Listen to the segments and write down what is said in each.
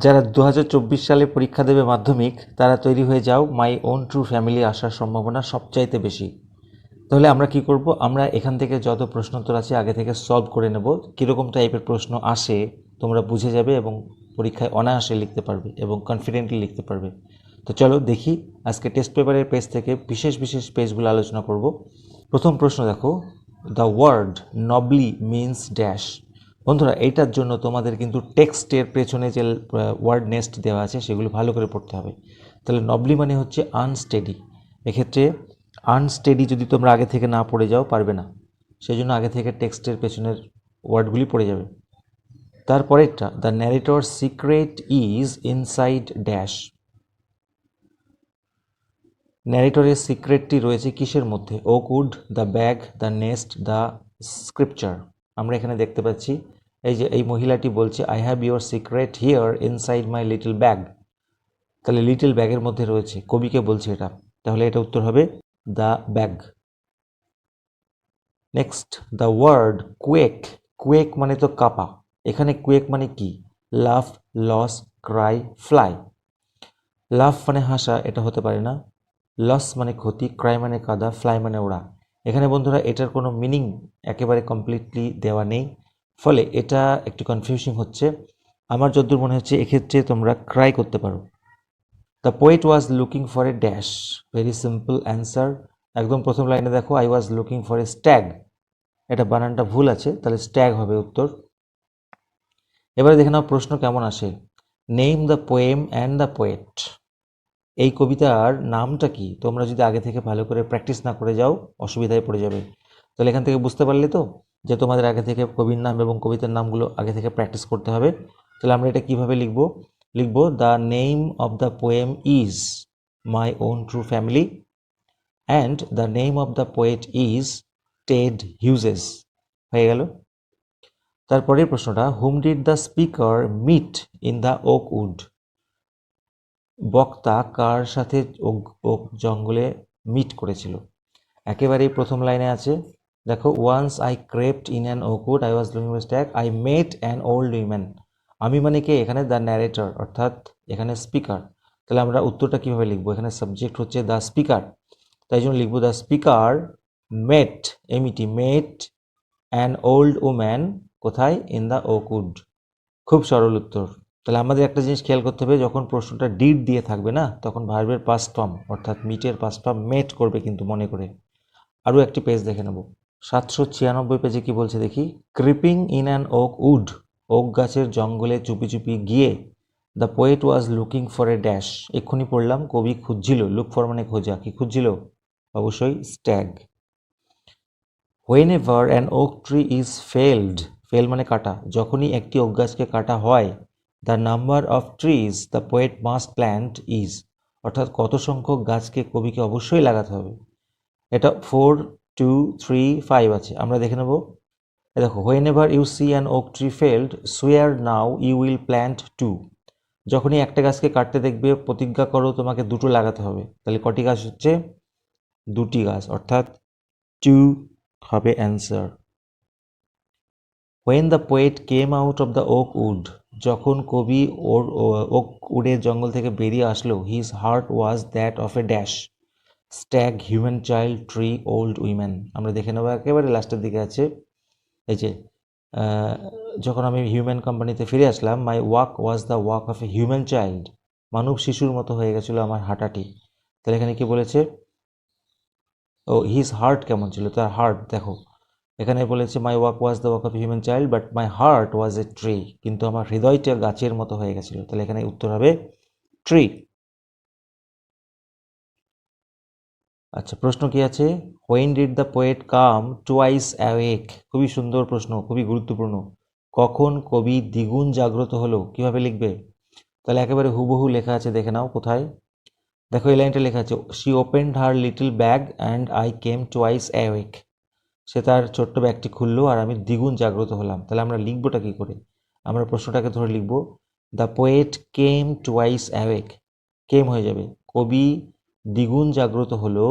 যারা 2024 সালে পরীক্ষা দেবে মাধ্যমিক, তারা তৈরি হয়ে যাও, মাই ওন ট্রু ফ্যামিলি আসার সম্ভাবনা সবচাইতে বেশি। তাহলে আমরা কি করব, আমরা এখান থেকে যত প্রশ্নোত্তর আছে আগে থেকে সলভ করে নেব। কীরকম টাইপের প্রশ্ন আসে তোমরা বুঝে যাবে এবং পরীক্ষায় অনায়াসে লিখতে পারবে এবং কনফিডেন্টলি লিখতে পারবে। তো চলো দেখি, আজকে টেস্ট পেপারের পেজ থেকে বিশেষ বিশেষ পেজগুলো আলোচনা করব। প্রথম প্রশ্ন দেখো, the word nobly means dash. বন্ধুরা, এইটার জন্য তোমাদের কিন্তু টেক্সটের পেছনে যে ওয়ার্ড নেস্ট দেওয়া আছে সেগুলো ভালো করে পড়তে হবে। তাহলে নবলি মানে হচ্ছে আনস্টেডি। এক্ষেত্রে আনস্টেডি যদি তোমরা আগে থেকে না পড়ে যাও পারবে না, সেই জন্য আগে থেকে টেক্সটের পেছনের ওয়ার্ডগুলি পড়ে যাবে। তারপরেরটা, the narrator secret is inside dash. ন্যারেটরের সিক্রেটটি রয়েছে কিসের মধ্যে? Oak wood, the bag, the nest, the scripture. আমরা এখানে দেখতে পাচ্ছি এই যে এই মহিলাটি বলছে, I have your secret here inside my little bag. তাহলে লিটল ব্যাগের মধ্যে রয়েছে, কবিকে বলছে এটা, তাহলে এটা উত্তর হবে the bag. Next, the word quake. Quake মানে তো কাঁপা, এখানে কুয়েক মানে কি? লাফ, লস, ক্রাই, ফ্লাই। লাফ মানে হাসা, এটা হতে পারে না। লস মানে ক্ষতি, ক্রাই মানে কাদা, ফ্লাই মানে ওড়া। এখানে বন্ধুরা এটার কোনো মিনিং একেবারে কমপ্লিটলি দেওয়া নেই, ফলে এটা একটু কনফিউজিং হচ্ছে। আমার যতদূর মনে হচ্ছে এক্ষেত্রে তোমরা ক্রাই করতে পারো। The poet was looking for a dash. Very simple answer. একদম প্রথম লাইনে দেখো, I was looking for A stag, এটা বানানটা ভুল আছে, তাহলে স্ট্যাগ হবে উত্তর। এবারে দেখে নাও প্রশ্ন কেমন আসে। Name the poem and the poet. এই কবিতার নামটা কি? তোমরা যদি আগে থেকে ভালো করে প্র্যাকটিস না করে যাও অসুবিধায় পড়ে যাবে। তাহলে এখান থেকে বুঝতে পারলে তো যে তোমাদের আগে থেকে কবির নাম এবং কবিতার নামগুলো আগে থেকে প্র্যাকটিস করতে হবে। তাহলে আমরা এটা কিভাবে লিখব? লিখব, the name of the poem is my own true family and the name of the poet is Ted Hughes. হয়ে গেল। তারপরের প্রশ্নটা, whom did the speaker meet in the oak wood. বক্তা কার সাথে ওক জঙ্গলে মিট করেছিল? একেবারেই প্রথম লাইনে আছে, দেখো, once I crept in an oak wood, I was looking for stag, I met an old woman. আমি মানে কে? এখানে দ্য ন্যারেটর, অর্থাৎ এখানে স্পিকার। তাহলে আমরা উত্তরটা কিভাবে লিখবো? এখানে সাবজেক্ট হচ্ছে দ্য স্পিকার, তাই জন্য লিখবো the speaker met, M E T, met an old woman, কোথায়? In the oak wood. খুব সরল উত্তর। তাহলে আমাদের একটা জিনিস খেয়াল করতে হবে, যখন প্রশ্নটা ডিড দিয়ে থাকবে না, তখন ভার্বের পাস্ট ফর্ম অর্থাৎ মিটের পাস্ট ফর্ম মেট করবে কিন্তু, মনে করে। আরও একটি পেজ দেখে নেব। 796 পেজে কি বলছে দেখি। Creeping in an oak wood. Oak গাছের জঙ্গলে চুপি চুপি গিয়ে the poet was looking for a dash. এক্ষুনি পড়লাম, কবি খুঁজছিল, লুক ফর মানে খোঁজা, কি খুঁজছিল? অবশ্যই stag. When ever an oak tree is failed. Fail মানে কাটা, যখনই একটি ওক গাছকে কাটা হয়, the number of trees the poet must plant is, অর্থাৎ কত সংখ্যক গাছকে কবিকে অবশ্যই লাগাতে হবে। এটা 4, 2, 3, 5 আছে, আমরা দেখে নেব। দেখো, whenever you see an oak tree felled sure now you will plant 2। যখনই একটা গাছকে কাটতে দেখবে প্রতিজ্ঞা করো তোমাকে দুটো লাগাতে হবে। তাহলে কটি গাছ হচ্ছে? দুটি গাছ, অর্থাৎ 2 হবে answer. When the poet came out of the oak wood. যখন কবি ওক উডের জঙ্গল থেকে বেরিয়ে আসলো, his heart was that of a dash. Stag, human child, tree, old women. আমরা দেখে নেবো, একেবারে লাস্টের দিকে আছে এই যে, যখন আমি হিউম্যান কোম্পানিতে ফিরে আসলাম, my walk was the walk of a human child. মানব শিশুর মতো হয়ে গেছিলো আমার হাঁটাটি। তাহলে এখানে কি বলেছে? ও, হিজ হার্ট কেমন ছিল? তার হার্ট দেখো, এখানে বলেছে my walk was the walk of a human child but my heart was a tree, কিন্তু আমার হৃদয়টা গাছের মতো হয়ে গেছিলো। তাহলে এখানে উত্তর হবে ট্রি। আচ্ছা, প্রশ্ন কি আছে? When did the poet come twice awake. খুবই সুন্দর প্রশ্ন, খুবই গুরুত্বপূর্ণ। কখন কবি দ্বিগুণ জাগ্রত হলো? কিভাবে লিখবে? তাহলে একেবারে হুবহু লেখা আছে, দেখে নাও কোথায়। দেখো, এই লাইনটা লেখা আছে, she opened her little bag and I came twice awake. সে তার ছোট্ট ব্যাগটি খুললো আর আমি দ্বিগুণ জাগ্রত হলাম। তাহলে আমরা লিখবোটা কি করে? আমরা প্রশ্নটাকে ধরে লিখব, the poet came twice awake. Came হয়ে যাবে, কবি দ্বিগুণ জাগ্রত হলো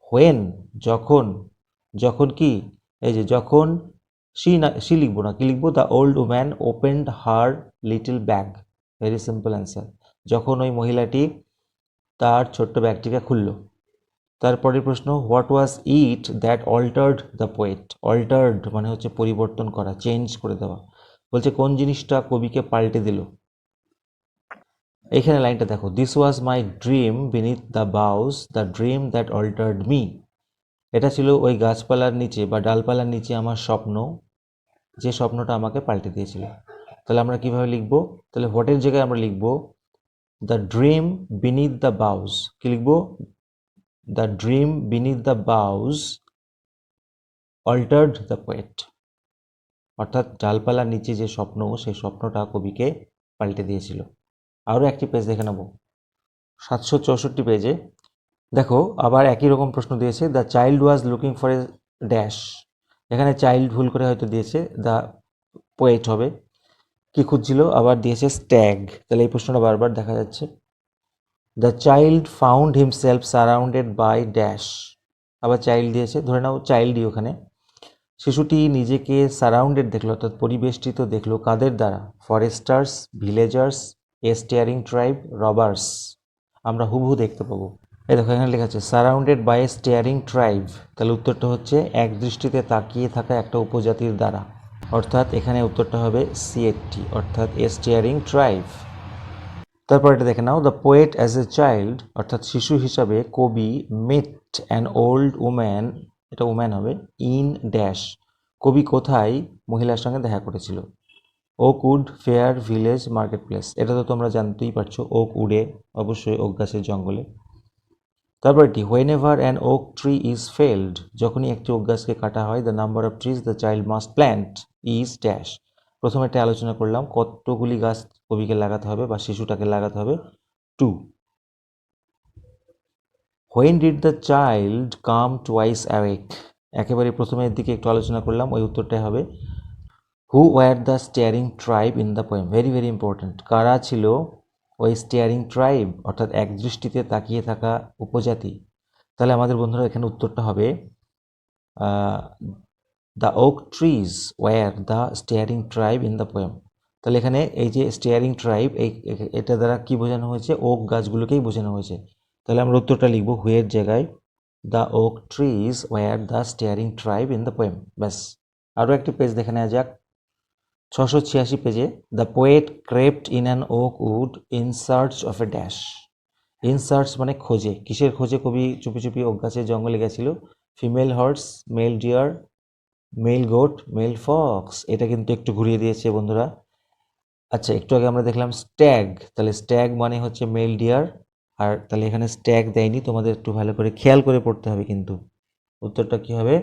হোয়েন, যখন। যখন কি? এই যে যখন, সি লিখবো না, কি লিখবো? The old woman opened her little bag. Very simple answer. যখন ওই মহিলাটি তার ছোট্ট ব্যাগটিকে খুলল। তারপরের প্রশ্ন, what was it that altered the poet. Altered মানে হচ্ছে পরিবর্তন করা, চেঞ্জ করে দেওয়া। বলছে কোন জিনিসটা কবিকে পাল্টে দিল। এখানে লাইনটা দেখো, this was my dream beneath the বাউস, the dream that altered me. এটা ছিল ওই গাছপালার নিচে বা ডালপালার নিচে আমার স্বপ্ন, যে স্বপ্নটা আমাকে পাল্টে দিয়েছিল। তাহলে আমরা কিভাবে লিখবো? তাহলে হোয়াটের জায়গায় আমরা লিখবো দ্য ড্রিম বিনিথ দ্য বাউস। কি লিখবো? The dream beneath the বাউস altered the poet. অর্থাৎ ডালপালার নিচে যে স্বপ্ন, সেই স্বপ্নটা কবিকে পাল্টে দিয়েছিল। আরও একটি পেজ দেখে নেব, 764 পেজে দেখো আবার একই রকম প্রশ্ন দিয়েছে। The child was looking for a dash. এখানে চাইল্ড ভুল করে হয়তো দিয়েছে, দ্য পোয়েট হবে। কি খুঁজছিল? আবার দিয়েছে স্ট্যাগ। তাহলে এই প্রশ্নটা বারবার দেখা যাচ্ছে। The child found himself surrounded by dash. আবার চাইল্ড দিয়েছে, ধরে নাও চাইল্ডই ওখানে। শিশুটি নিজেকে সারাউন্ডেড দেখলো, অর্থাৎ পরিবেষ্টিত দেখলো কাদের দ্বারা? Foresters, villagers, a stirring tribe, robbers. আমরা হুবহু দেখতে পাবো। এই দেখো এখানে লেখা আছে surrounded by a stirring tribe. তাহলে উত্তরটা হচ্ছে এক দৃষ্টিতে তাকিয়ে থাকা একটা উপজাতির দ্বারা। অর্থাৎ এখানে উত্তরটা হবে সিএটি, অর্থাৎ এ স্টিয়ারিং ট্রাইব। তারপর এটা দেখে নাও, the poet as a child, অর্থাৎ শিশু হিসাবে কবি মেট অ্যান ওল্ড উম্যান, এটা উম্যান হবে, ইন ড্যাশ। কবি কোথায় মহিলার সঙ্গে দেখা করেছিল? Oak wood, fair, village, market place. এটা তো তোমরা জানতেই পারছো, ওক উডে, অবশ্যই ওক গাছের জঙ্গলে। তারপর এটি, when ever an oak tree is felt, যখনই একটি ওক গাছকে কাটা হয়, the number of trees the child must plant is dash. প্রথমে এটা আলোচনা করলাম, কতগুলি গাছ কবিকে লাগাতে হবে বা শিশুটাকে লাগাতে হবে? 2। When did the child come twice awake, একেবারে প্রথমের দিকে একটু আলোচনা করলাম, ওই উত্তরটাই হবে। Who were the stirring tribe in the poem, very very important. কারা ছিল ওই স্টিয়ারিং ট্রাইব, অর্থাৎ এক দৃষ্টিতে তাকিয়ে থাকা উপজাতি? তাহলে আমাদের বন্ধুরা এখানে উত্তরটা হবে the oak trees were the stirring tribe in the poem. তাহলে এখানে এই যে স্টিয়ারিং ট্রাইব, এটা দ্বারা কি বোঝানো হয়েছে? ওক গাছগুলোকেই বোঝানো হয়েছে। তাহলে আমরা উত্তরটা লিখবো হুয়ের জায়গায়, the oak trees were the stirring tribe in the poem. ব্যাস। আরও একটি পেজ দেখে নেওয়া যাক, 686 পেজে, the poet crept in an oak wood in search of a dash. In search মানে খোঁজে। কিসের খোঁজে কবি চুপি চুপি ওক গাছের জঙ্গলে গেছিল? Female horse, male deer, male goat, male fox. এটা কিন্তু একটু ঘুরিয়ে দিয়েছে বন্ধুরা। আচ্ছা, একটু আগে আমরা দেখলাম স্ট্যাগ, তাহলে স্ট্যাগ মানে হচ্ছে মেল ডিয়ার। আর তাহলে এখানে স্ট্যাগ দেয়নি, তোমাদের একটু ভালো করে খেয়াল করে পড়তে হবে কিন্তু। উত্তরটা কি হবে?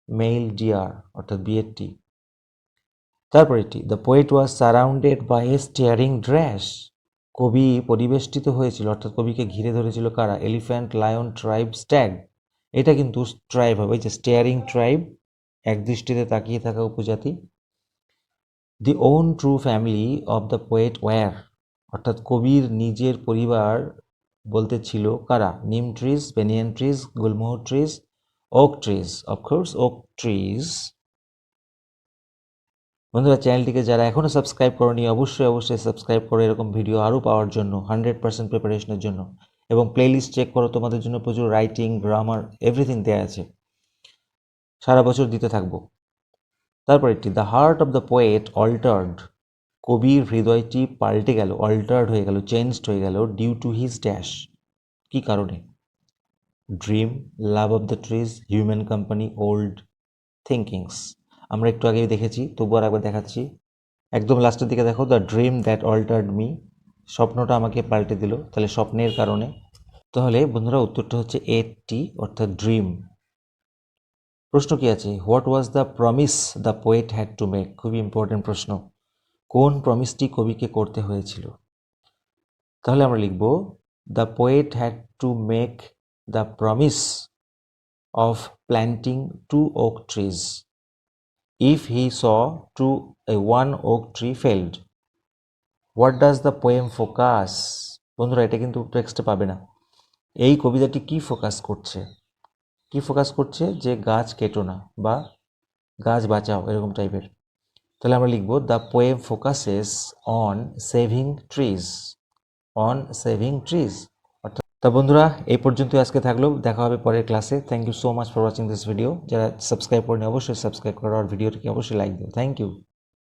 মেল ডিয়ার, অর্থাৎ বিএটি। তারপর এটি, the poet was surrounded by a stirring dash. কবি পরিবেষ্টিত হয়েছিল, অর্থাৎ কবিকে ঘিরে ধরেছিল কারা? Elephant, lion, tribe, stag. এটা কিন্তু ট্রাইব হবে, যে স্টিয়ারিং ট্রাইব, এক দৃষ্টিতে তাকিয়ে থাকা উপজাতি। The own true family of the poet were, অর্থাৎ কবির নিজের পরিবার বলতে ছিল কারা? Neem trees, banyan trees, gulmohar trees, oak trees, of course oak trees. বন্ধুরা, চ্যানেলটিকে যারা এখনও সাবস্ক্রাইব করনি, অবশ্যই অবশ্যই সাবস্ক্রাইব করো এরকম ভিডিও আরও পাওয়ার জন্য, 100% প্রিপারেশনের জন্য। এবং প্লেলিস্ট চেক করো, তোমাদের জন্য প্রচুর রাইটিং, গ্রামার, এভরিথিং দেওয়া আছে, সারা বছর দিতে থাকবো। তারপর একটি, the heart of the poet altered, কবির হৃদয়টি পাল্টে গেল, অল্টার্ড হয়ে গেল, চেঞ্জড হয়ে গেল, ডিউ টু হিজ ড্যাশ, কি কারণে? Dream, love of the trees, human company, old thinkings. আমরা একটু আগেই দেখেছি, তবু আর একবার দেখাচ্ছি। একদম লাস্টের দিকে দেখো, the dream that altered me, স্বপ্নটা আমাকে পাল্টে দিল, তাহলে স্বপ্নের কারণে। তাহলে বন্ধুরা উত্তরটা হচ্ছে এটি, অর্থাৎ ড্রিম। প্রশ্ন কি আছে? What was the promise the poet had to make, খুবই ইম্পর্টেন্ট প্রশ্ন। কোন প্রমিসটি কবিকে করতে হয়েছিল? তাহলে আমরা লিখব, the poet had to make the promise of planting 2 oak trees if he saw a one oak tree felled. What does the poem focus? বন্ধুরা, এটা কিন্তু টেক্সটে পাবে না। এই কবিতাটি কি ফোকাস করছে? কি ফোকাস করছে? যে গাছ কেটো না বা গাছ বাঁচাও, এরকম টাইপের। তাহলে আমরা লিখব the poem focuses on saving trees, on saving trees. অর্থাৎ তা বন্ধুরা এই পর্যন্তই আজকে থাকলো, দেখা হবে পরের ক্লাসে। Thank you so much for watching this video. যারা সাবস্ক্রাইব করেনি অবশ্যই সাবস্ক্রাইব করো আর ভিডিওটিকে অবশ্যই লাইক দিও। Thank you.